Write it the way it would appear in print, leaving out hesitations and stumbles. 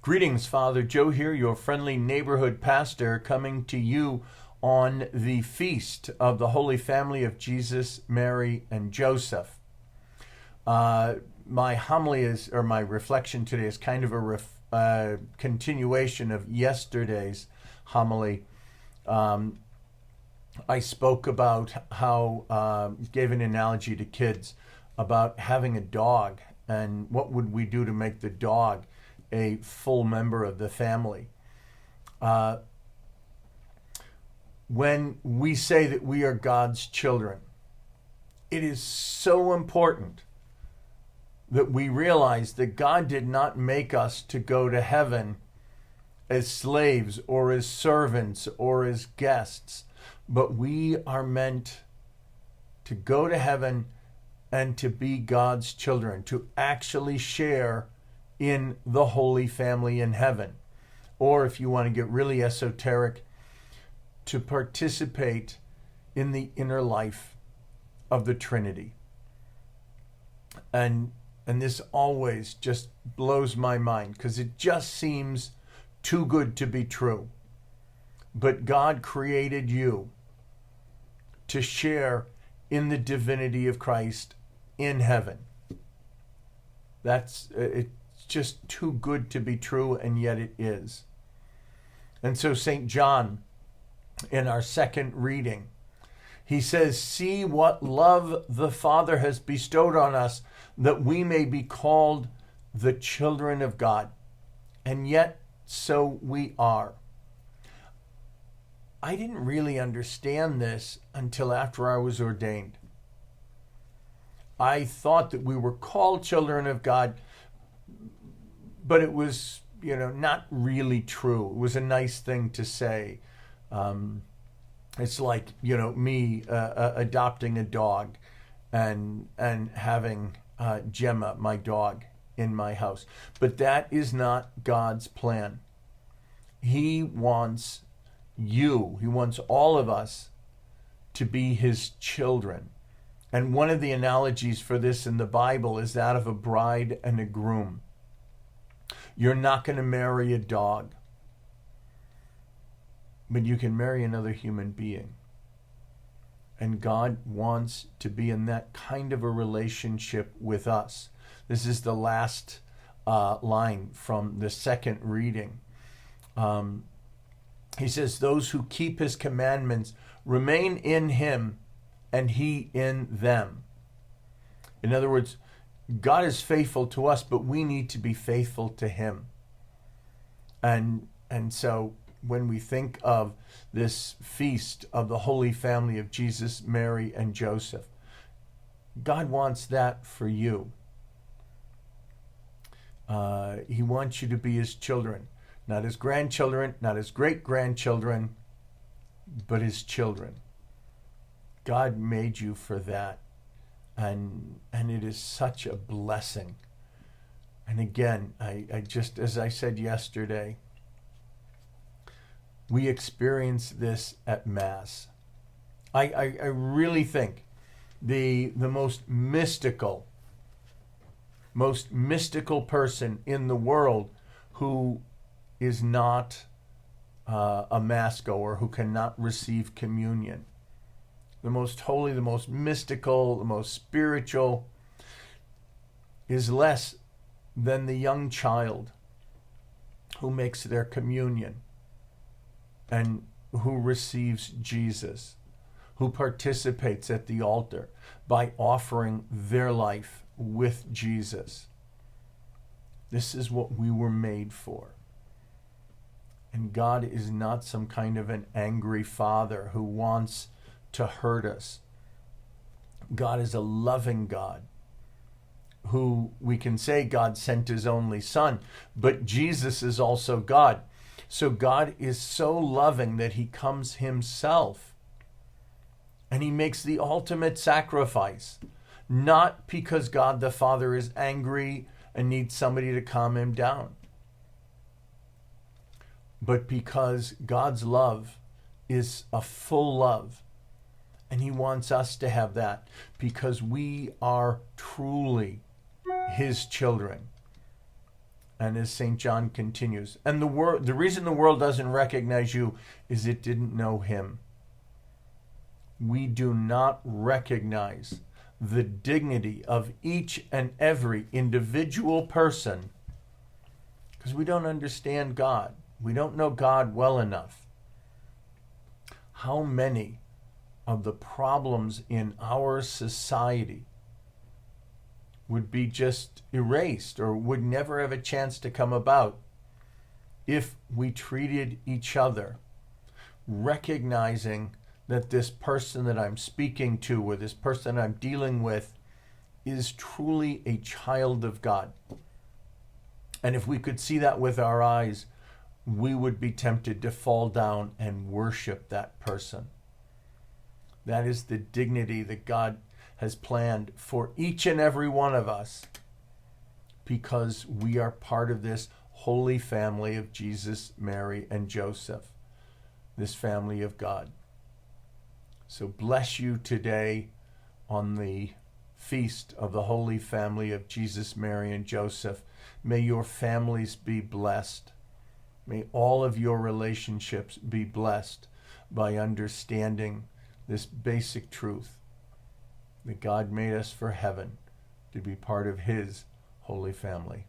Greetings, Father Joe here, your friendly neighborhood pastor, coming to you on the feast of the Holy Family of Jesus, Mary, and Joseph. My homily is, or my reflection today is kind of a continuation of yesterday's homily. I spoke about how, gave an analogy to kids about having a dog and what would we do to make the dog a full member of the family. When we say that we are God's children, it is so important that we realize that God did not make us to go to heaven as slaves or as servants or as guests, but we are meant to go to heaven and to be God's children, to actually share in the Holy Family in heaven. Or if you want to get really esoteric, to participate in the inner life of the Trinity. And this always just blows my mind because it just seems too good to be true. But God created you to share in the divinity of Christ in heaven. It's just too good to be true, and yet it is. And so St. John, in our second reading, he says, "See what love the Father has bestowed on us, that we may be called the children of God. And yet so we are." I didn't really understand this until after I was ordained. I thought that we were called children of God, but it was, not really true. It was a nice thing to say. It's like, me adopting a dog and having Gemma, my dog, in my house. But that is not God's plan. He wants he wants all of us to be his children. And one of the analogies for this in the Bible is that of a bride and a groom. You're not going to marry a dog, but you can marry another human being. And God wants to be in that kind of a relationship with us. This is the last line from the second reading. He says, "Those who keep his commandments remain in him, and he in them." In other words, God is faithful to us, but we need to be faithful to him. And so when we think of this feast of the Holy Family of Jesus, Mary, and Joseph, God wants that for you. He wants you to be his children, not his grandchildren, not his great-grandchildren, but his children. God made you for that. And it is such a blessing. And again, I just, as I said yesterday, we experience this at Mass. I really think the most mystical person in the world who is not a Mass goer, who cannot receive communion, the most holy, the most mystical, the most spiritual, is less than the young child who makes their communion and who receives Jesus, who participates at the altar by offering their life with Jesus. This is what we were made for. And God is not some kind of an angry father who wants to hurt us. God is a loving God who, we can say God sent his only son, but Jesus is also God. So God is so loving that he comes himself and he makes the ultimate sacrifice, not because God the Father is angry and needs somebody to calm him down, but because God's love is a full love. And he wants us to have that because we are truly his children. And as St. John continues, and the reason the world doesn't recognize you is it didn't know him. We do not recognize the dignity of each and every individual person because we don't understand God. We don't know God well enough. How many of the problems in our society would be just erased or would never have a chance to come about if we treated each other, recognizing that this person that I'm speaking to or this person I'm dealing with is truly a child of God. And if we could see that with our eyes, we would be tempted to fall down and worship that person. That is the dignity that God has planned for each and every one of us because we are part of this holy family of Jesus, Mary, and Joseph, this family of God. So bless you today on the feast of the Holy Family of Jesus, Mary, and Joseph. May your families be blessed. May all of your relationships be blessed by understanding this basic truth that God made us for heaven to be part of his holy family.